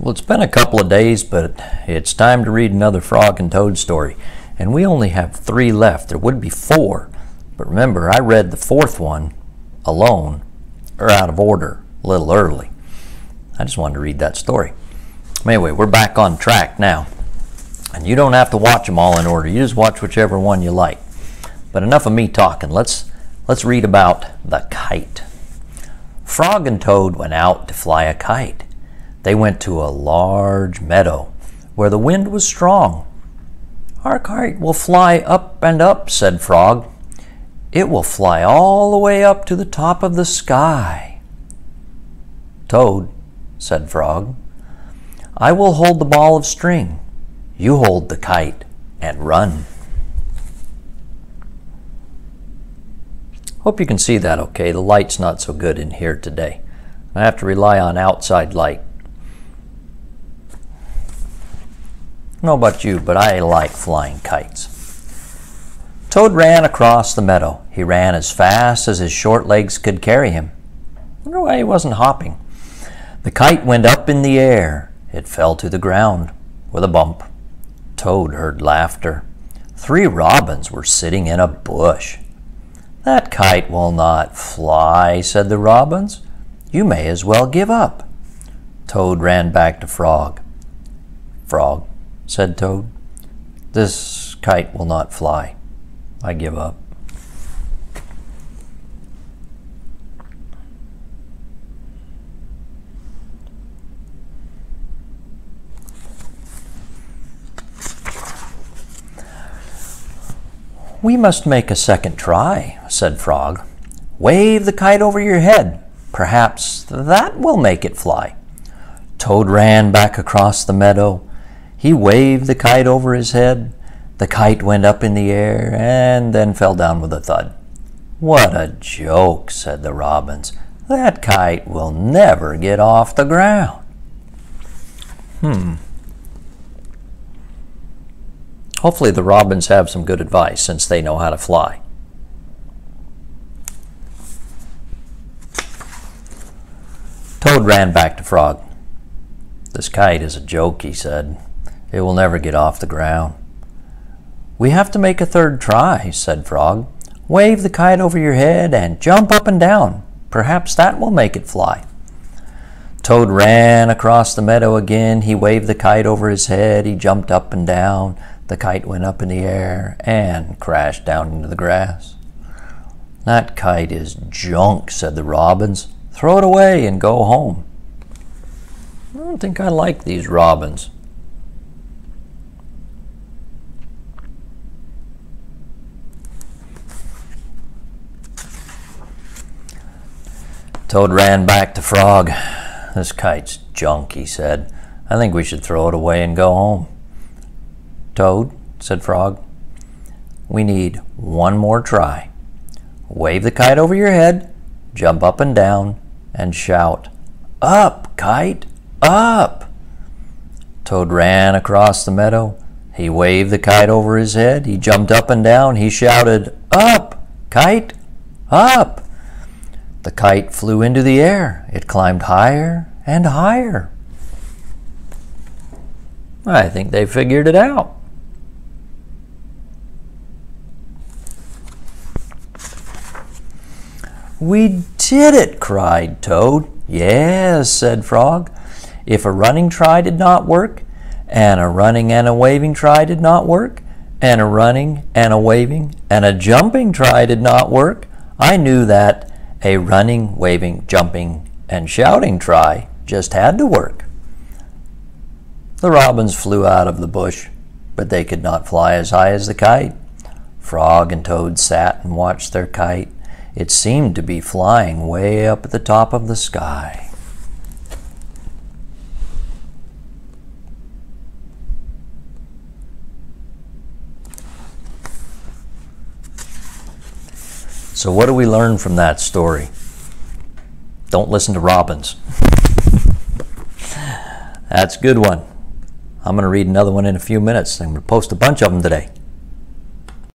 Well, it's been a couple of days, but it's time to read another Frog and Toad story. And we only have 3 left. There would be 4. But remember, I read the 4th one alone, or out of order, a little early. I just wanted to read that story. Anyway, we're back on track now. And you don't have to watch them all in order. You just watch whichever one you like. But enough of me talking. Let's read about the kite. Frog and Toad went out to fly a kite. They went to a large meadow where the wind was strong. "Our kite will fly up and up," said Frog. "It will fly all the way up to the top of the sky." "Toad," said Frog, "I will hold the ball of string. You hold the kite and run." Hope you can see that okay. The light's not so good in here today. I have to rely on outside light. I don't know about you, but I like flying kites. Toad ran across the meadow. He ran as fast as his short legs could carry him. I wonder why he wasn't hopping. The kite went up in the air. It fell to the ground with a bump. Toad heard laughter. 3 robins were sitting in a bush. "That kite will not fly," said the robins. "You may as well give up." Toad ran back to Frog. "Frog," said Toad, "this kite will not fly. I give up." "We must make a second try," said Frog. "Wave the kite over your head. Perhaps that will make it fly." Toad ran back across the meadow. He waved the kite over his head. The kite went up in the air and then fell down with a thud. "What a joke," said the robins. "That kite will never get off the ground." Hopefully the robins have some good advice since they know how to fly. Toad ran back to Frog. "This kite is a joke," he said. "It will never get off the ground." "We have to make a third try," said Frog. "Wave the kite over your head and jump up and down. Perhaps that will make it fly." Toad ran across the meadow again. He waved the kite over his head. He jumped up and down. The kite went up in the air and crashed down into the grass. "That kite is junk," said the robins. "Throw it away and go home." I don't think I like these robins. Toad ran back to Frog. "This kite's junk," he said. "I think we should throw it away and go home." "Toad," said Frog, "we need one more try. Wave the kite over your head, jump up and down, and shout, 'Up, kite, up!'" Toad ran across the meadow. He waved the kite over his head. He jumped up and down. He shouted, "Up, kite, up!" The kite flew into the air. It climbed higher and higher. I think they figured it out. "We did it!" cried Toad. "Yes," said Frog. "If a running try did not work, and a running and a waving try did not work, and a running and a waving and a jumping try did not work, I knew that a running, waving, jumping, and shouting try just had to work." The robins flew out of the bush, but they could not fly as high as the kite. Frog and Toad sat and watched their kite. It seemed to be flying way up at the top of the sky. So what do we learn from that story? Don't listen to robins. That's a good one. I'm going to read another one in a few minutes. I'm going to post a bunch of them today.